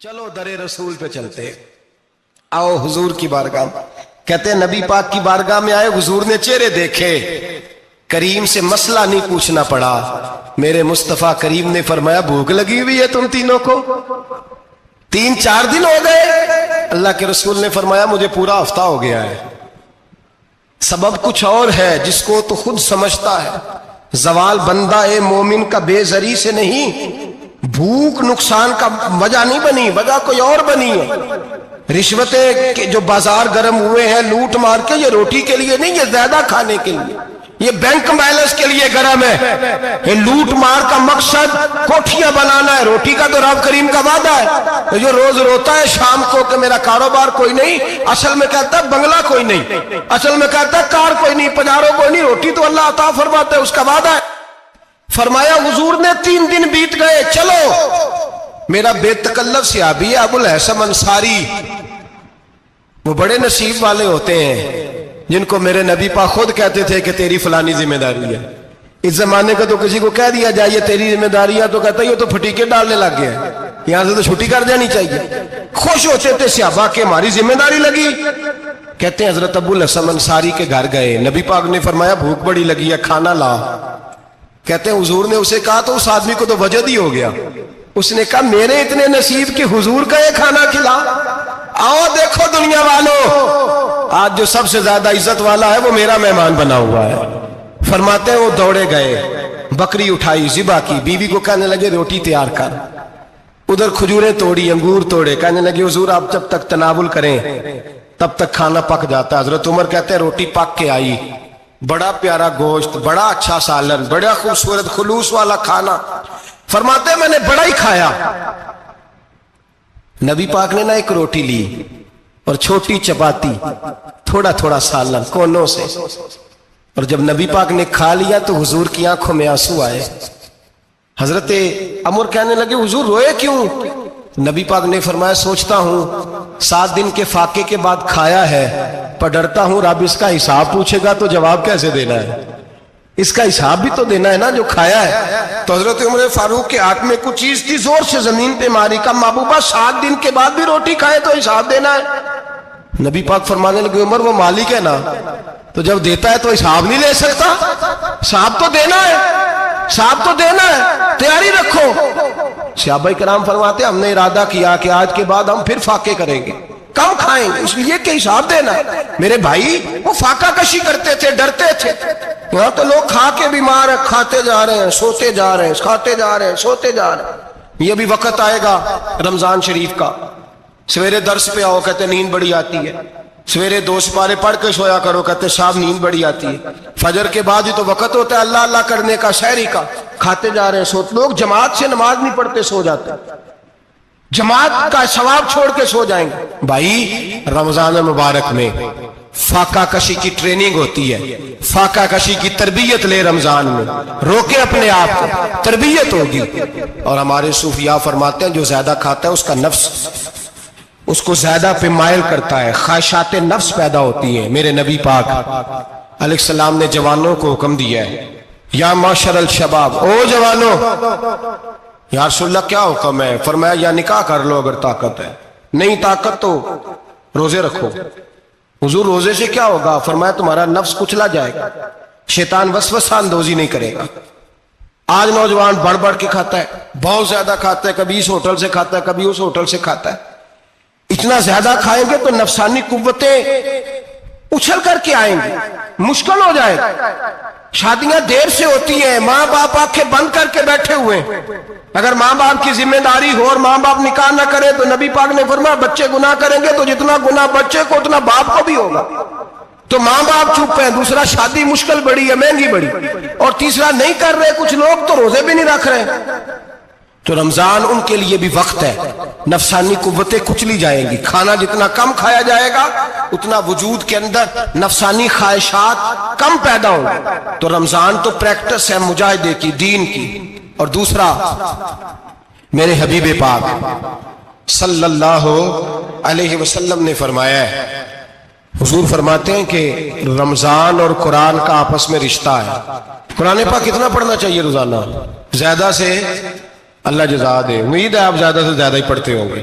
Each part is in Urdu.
چلو در رسول پہ چلتے، آؤ حضور کی بارگاہ۔ کہتے ہیں نبی پاک کی بارگاہ میں آئے، حضور نے چہرے دیکھے، کریم سے مسئلہ نہیں پوچھنا پڑا۔ میرے مصطفیٰ کریم نے فرمایا بھوک لگی ہوئی ہے تم تینوں کو؟ 3-4 دن ہو گئے؟ اللہ کے رسول نے فرمایا مجھے پورا ہفتہ ہو گیا ہے۔ سبب کچھ اور ہے جس کو تو خود سمجھتا ہے۔ زوال بندہ مومن کا بے زری سے نہیں، بھوک نقصان کا وجہ نہیں بنی، وجہ کوئی اور بنی ہے۔ رشوتیں جو بازار گرم ہوئے ہیں لوٹ مار کے، یہ روٹی کے لیے نہیں، یہ زیادہ کھانے کے لیے، یہ بینک بیلنس کے لیے گرم ہے۔ یہ لوٹ مار کا مقصد کوٹھیاں بنانا ہے، روٹی کا تو رب کریم کا وعدہ ہے۔ جو روز روتا ہے شام کو کہ میرا کاروبار کوئی نہیں، اصل میں کہتا ہے بنگلہ کوئی نہیں، اصل میں کہتا ہے کار کوئی نہیں، پجارو کوئی نہیں، روٹی تو اللہ عطا فرماتا ہے، اس کا وعدہ ہے۔ فرمایا حضور نے 3 دن بیت گئے، چلو۔ میرا بے تکلف صحابی ہے ابو الحسن انصاری، وہ بڑے نصیب والے ہوتے ہیں جن کو میرے نبی پاک خود کہتے تھے کہ تیری فلانی ذمہ داری ہے۔ اس زمانے کا تو کسی کو کہہ دیا جائے یہ تیری ذمہ داری ہے تو کہتا ہے یہ تو پھٹیکے ڈالنے لگ گیا ہے، یہاں سے تو چھٹی کر جانی چاہیے۔ خوش ہوتے تھے صحابہ کہ ہماری ذمہ داری لگی۔ کہتے ہیں حضرت ابو الحسن انصاری کے گھر گئے، نبی پاک نے فرمایا بھوک بڑی لگی ہے، کھانا لا۔ کہتے ہیں حضور نے اسے کہا تو اس آدمی کو تو وجد ہی ہو گیا، اس نے کہا میرے اتنے نصیب کہ حضور کا یہ کھانا کھلا۔ آؤ دیکھو دنیا والوں، آج جو سب سے زیادہ عزت والا ہے وہ میرا مہمان بنا ہوا ہے۔ فرماتے ہیں وہ دوڑے گئے، بکری اٹھائی، ذبح کی، بیوی کو کہنے لگے روٹی تیار کر، ادھر کھجوریں توڑی، انگور توڑے، کہنے لگے حضور آپ جب تک تناول کریں تب تک کھانا پک جاتا ہے۔ حضرت عمر کہتے ہیں روٹی پک کے آئی، بڑا پیارا گوشت، بڑا اچھا سالن، بڑا خوبصورت خلوص والا کھانا۔ فرماتے ہیں میں نے بڑا ہی کھایا۔ نبی پاک نے نہ ایک روٹی لی اور چھوٹی چپاتی، تھوڑا تھوڑا سالن کونوں سے، اور جب نبی پاک نے کھا لیا تو حضور کی آنکھوں میں آنسو آئے۔ حضرت عمر کہنے لگے حضور روئے کیوں؟ نبی پاک نے فرمایا سوچتا ہوں 7 دن کے فاقے کے بعد کھایا ہے، پر ڈرتا ہوں رب اس کا حساب پوچھے گا تو جواب کیسے دینا ہے، اس کا حساب بھی تو دینا ہے نا جو کھایا ہے۔ تو حضرت عمر فاروق کے ہاتھ میں کچھ چیز تھی، زور سے زمین پہ ماری، کا محبوبہ 7 دن کے بعد بھی روٹی کھائے تو حساب دینا ہے۔ نبی پاک فرمانے لگے عمر وہ مالک ہے نا، تو جب دیتا ہے تو حساب نہیں لے سکتا، حساب تو دینا ہے، حساب تو دینا ہے، تیاری رکھو۔ صحابہ کرام فرماتے ہم نے ارادہ کیا کہ آج کے بعد ہم پھر فاقے کریں گے، کم کھائیں گے، اس لیے کہ حساب دینا ہے۔ میرے بھائی وہ فاقہ کشی کرتے تھے، ڈرتے تھے۔ یہاں تو لوگ کھا کے بیمار ہیں، کھاتے جا رہے ہیں، سوتے جا رہے ہیں، کھاتے جا رہے ہیں، سوتے جا رہے ہیں۔ یہ بھی وقت آئے گا رمضان شریف کا، سویرے درس پہ آؤ کہتے نیند بڑی آتی ہے، سویرے 2 سپارے پڑھ کے سویا کرو کہتے صاحب نیند بڑی آتی ہے، فجر کے بعد ہی تو وقت ہوتا ہے اللہ اللہ کرنے کا، سحری کا، کھاتے جا رہے ہیں، سوتے۔ لوگ جماعت سے نماز نہیں پڑھتے، سو جاتے، جماعت کا ثواب چھوڑ کے سو جائیں گے۔ بھائی رمضان مبارک میں فاقہ کشی کی ٹریننگ ہوتی ہے، فاقہ کشی کی تربیت لے، رمضان میں روکے اپنے آپ کو، تربیت ہوگی۔ اور ہمارے صوفیاء فرماتے ہیں جو زیادہ کھاتا ہے اس کا نفس اس کو زیادہ پہ مائل کرتا ہے، خواہشات نفس پیدا ہوتی ہیں۔ میرے نبی پاک علیہ السلام نے جوانوں کو حکم دیا ہے یا معاشر الشباب، او جوانوں، یا رسول اللہ کیا حکم ہے؟ فرمایا یا نکاح کر لو اگر طاقت ہے، نہیں طاقت تو روزے رکھو۔ حضور روزے سے کیا ہوگا؟ فرمایا تمہارا نفس کچلا جائے گا، شیطان وسوسہ اندوزی نہیں کرے گا۔ آج نوجوان بڑھ بڑھ کے کھاتا ہے، بہت زیادہ کھاتا ہے، کبھی اس ہوٹل سے کھاتا ہے، کبھی اس ہوٹل سے کھاتا ہے۔ اتنا زیادہ کھائیں گے تو نفسانی قوتیں اچھل کر کے آئیں گے، مشکل ہو جائے گا۔ شادیاں دیر سے ہوتی ہیں، ماں باپ آنکھیں بند کر کے بیٹھے ہوئے ہیں۔ اگر ماں باپ کی ذمہ داری ہو اور ماں باپ نکاح نہ کرے تو نبی پاک نے فرمایا بچے گناہ کریں گے تو جتنا گناہ بچے کو اتنا باپ کو بھی ہوگا۔ تو ماں باپ چپ ہیں، دوسرا شادی مشکل بڑی ہے، مہنگی بڑی، اور تیسرا نہیں کر رہے، کچھ لوگ تو روزے بھی نہیں رکھ رہے۔ تو رمضان ان کے لیے بھی وقت ہے، نفسانی قوتیں کچلی جائیں گی، کھانا جتنا کم کھایا جائے گا اتنا وجود کے اندر نفسانی خواہشات کم پیدا ہوں گے۔ تو رمضان تو پریکٹس ہے مجاہدے کی، دین کی۔ اور دوسرا میرے حبیب پاک صلی اللہ علیہ وسلم نے فرمایا ہے، حضور فرماتے ہیں کہ رمضان اور قرآن کا آپس میں رشتہ ہے۔ قرآن پاک کتنا پڑھنا چاہیے روزانہ؟ زیادہ سے اللہ جزا دے، امید ہے آپ زیادہ سے زیادہ ہی پڑھتے ہوں گے۔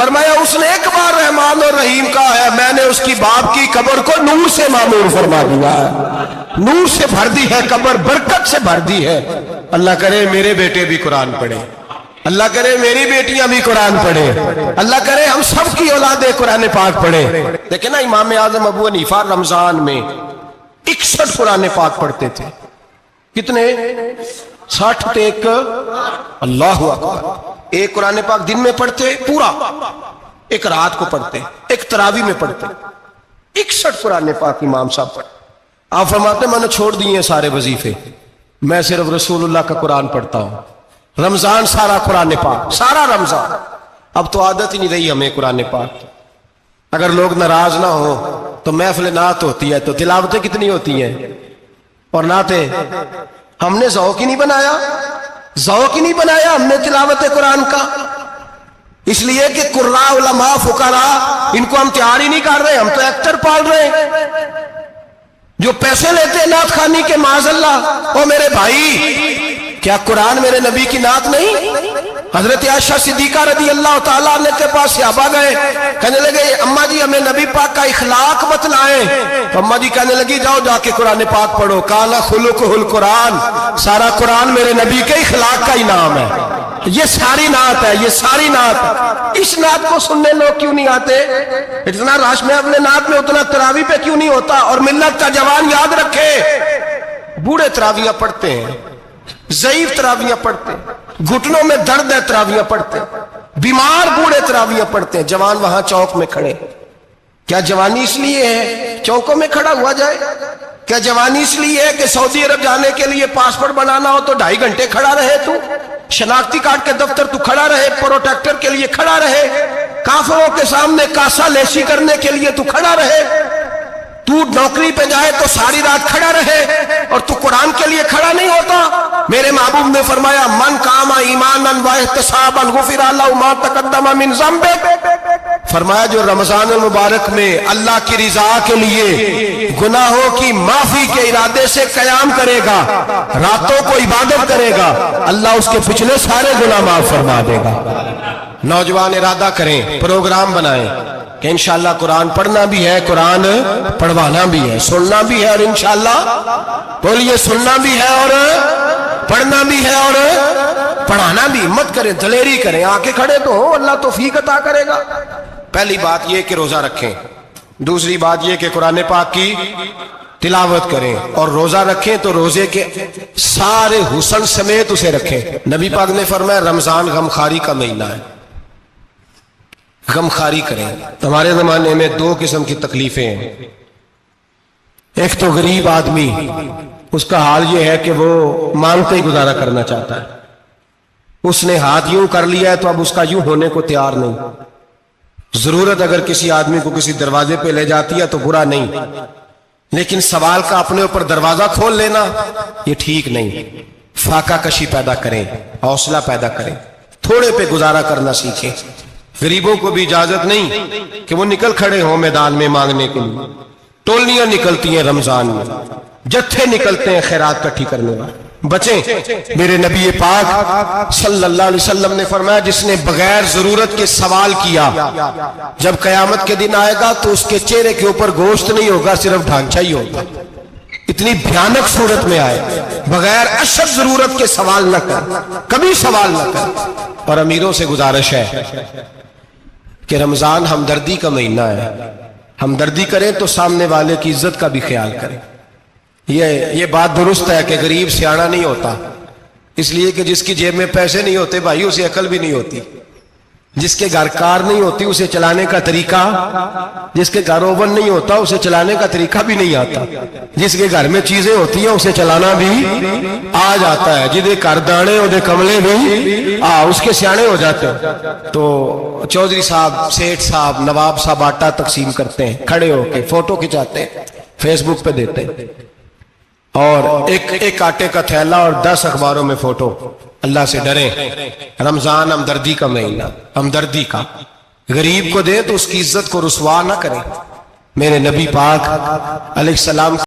فرمایا اس نے ایک بار رحمان اور رحیم کہا ہے، میں نے اس کی باپ کی قبر کو نور سے معمور فرما دیا ہے، نور سے بھر دی ہے قبر، برکت سے بھر دی ہے۔ اللہ کرے میرے بیٹے بھی قرآن پڑھے، اللہ کرے میری بیٹیاں بھی قرآن پڑھے، اللہ کرے ہم سب کی اولادیں قرآن پاک پڑھے۔ دیکھیں نا امام اعظم ابو حنیفہ رمضان میں 61 قرآن پاک پڑھتے تھے۔ کتنے؟ 60 ایک، اللہ اکبر۔ ایک قرآن پاک دن میں پڑھتے پورا، ایک رات کو پڑھتے، ایک تراویح میں پڑھتے۔ 61 قرآن پاک امام صاحب پڑھتے۔ آپ فرماتے میں نے چھوڑ دیے ہیں سارے وظیفے، میں صرف رسول اللہ کا قرآن پڑھتا ہوں۔ رمضان سارا قرآن پاک، سارا رمضان۔ اب تو عادت ہی نہیں رہی ہمیں قرآن پاک۔ اگر لوگ ناراض نہ ہو تو محفل نعت ہوتی ہے تو تلاوتیں کتنی ہوتی ہیں، اور نعتیں ہم نے ذوق ہی نہیں بنایا، ذوق ہی نہیں بنایا ہم نے تلاوت قرآن کا۔ اس لیے کہ قراء علماء فقراء ان کو ہم تیار ہی نہیں کر رہے، ہم تو ایکٹر پال رہے ہیں جو پیسے لیتے ہیں نعت خوانی کے، معاذ اللہ۔ او میرے بھائی، کیا قرآن میرے نبی کی نعت نہیں؟ حضرت عائشہ صدیقہ رضی اللہ تعالیٰ عنہ کے پاس صحابہ گئے، کہنے لگے اماں جی ہمیں نبی پاک کا اخلاق بتلائیں۔ تو اماں جی کہنے لگی جاؤ جا کے قرآن پاک پڑھو، قال خلقہ القرآن، سارا قرآن میرے نبی کے اخلاق کا انعام ہے۔ یہ ساری نعت ہے، یہ ساری نعت ہے۔ اس نعت کو سننے لوگ کیوں نہیں آتے؟ اتنا رش میں اپنے نعت میں اتنا تراویح پہ کیوں نہیں ہوتا؟ اور ملت کا جوان یاد رکھے، بوڑھے تراویح پڑھتے ہیں، ضعیف تراویح پڑھتے ہیں، گھٹنوں میں درد ہے تراویح پڑھتے ہیں، بیمار بوڑھے تراویح پڑھتے ہیں، جوان وہاں چوک میں کھڑے۔ کیا جوانی اس لیے ہے چوکوں میں کھڑا ہوا جائے؟ کیا جوانی اس لیے ہے کہ سعودی عرب جانے کے لیے پاسپورٹ بنانا ہو تو 2.5 گھنٹے کھڑا رہے تو؟ شناختی کارڈ کے دفتر تو کھڑا رہے، پروٹیکٹر کے لیے کھڑا رہے، کافروں کے سامنے کاسا لیسی کرنے کے لیے تو کھڑا رہے، تو نوکری پہ جائے تو ساری رات کھڑا رہے، اور تو قرآن کے لیے کھڑا نہیں ہوتا؟ میرے محبوب نے فرمایا من قام ایمانا واحتسابا غفر له ما تقدم من ذنبه۔ فرمایا جو رمضان المبارک میں اللہ کی رضا کے لیے گناہوں کی معافی کے ارادے سے قیام کرے گا، راتوں کو عبادت کرے گا، اللہ اس کے پچھلے سارے گناہ معاف فرما دے گا۔ نوجوان ارادہ کریں، پروگرام بنائیں کہ انشاءاللہ قرآن پڑھنا بھی ہے، قرآن پڑھوانا بھی ہے، سننا بھی ہے، اور انشاءاللہ بولیے سننا بھی ہے اور پڑھنا بھی ہے اور پڑھانا بھی۔ ہمت کریں، دلیری کریں، آکے کھڑے تو ہو، اللہ توفیق عطا کرے گا۔ پہلی بات یہ کہ روزہ رکھیں، دوسری بات یہ کہ قرآن پاک کی تلاوت کریں، اور روزہ رکھیں تو روزے کے سارے حسن سمیت اسے رکھیں۔ نبی پاک نے فرمایا رمضان غمخاری کا مہینہ ہے، غمخاری کریں۔ ہمارے زمانے میں 2 قسم کی تکلیفیں ہیں۔ ایک تو غریب آدمی، اس کا حال یہ ہے کہ وہ مانگتے ہی گزارا کرنا چاہتا ہے، اس نے ہاتھ یوں کر لیا ہے تو اب اس کا یوں ہونے کو تیار نہیں۔ ضرورت اگر کسی آدمی کو کسی دروازے پہ لے جاتی ہے تو برا نہیں، لیکن سوال کا اپنے اوپر دروازہ کھول لینا یہ ٹھیک نہیں۔ فاقہ کشی پیدا کریں، حوصلہ پیدا کریں، تھوڑے پہ گزارا کرنا سیکھیں۔ غریبوں کو بھی اجازت نہیں کہ وہ نکل کھڑے ہوں میدان میں مانگنے کے لیے۔ ٹولیاں نکلتی ہیں رمضان میں، جتھے نکلتے ہیں خیرات کٹھی کرنے والے۔ بچیں، میرے نبی پاک صلی اللہ علیہ وسلم نے فرمایا جس نے بغیر ضرورت کے سوال کیا، جب قیامت کے دن آئے گا تو اس کے چہرے کے اوپر گوشت نہیں ہوگا، صرف ڈھانچہ ہی ہوگا۔ اتنی بھیانک صورت میں آئے، بغیر اشد ضرورت کے سوال نہ کر، کبھی سوال نہ کر۔ اور امیروں سے گزارش ہے کہ رمضان ہمدردی کا مہینہ ہے، ہمدردی کریں تو سامنے والے کی عزت کا بھی خیال کریں۔ یہ بات درست ہے کہ غریب سیاڑا نہیں ہوتا، اس لیے کہ جس کی جیب میں پیسے نہیں ہوتے بھائی اسے عقل بھی نہیں ہوتی، جس کے گھر کار نہیں ہوتی اسے چلانے کا طریقہ، جس کے گھر اوون نہیں ہوتا اسے چلانے کا طریقہ بھی نہیں آتا، جس کے گھر میں چیزیں ہوتی ہیں اسے چلانا بھی آ جاتا ہے، جدے گھر دانے اودے کملے بھی اس کے سیانے ہو جاتے ہیں۔ تو چودھری صاحب، سیٹھ صاحب، نواب صاحب آٹا تقسیم کرتے ہیں، کھڑے ہو کے فوٹو کھچاتے ہیں، فیس بک پہ دیتے ہیں، اور ایک آٹے کا تھیلا اور 10 اخباروں میں فوٹو۔ اللہ سے ڈریں، رمضان ہمدردی کا مہینہ، ہمدردی کا۔ غریب کو دیں تو اس کی عزت کو رسوا نہ کریں۔ میرے نبی پاک علیہ السلام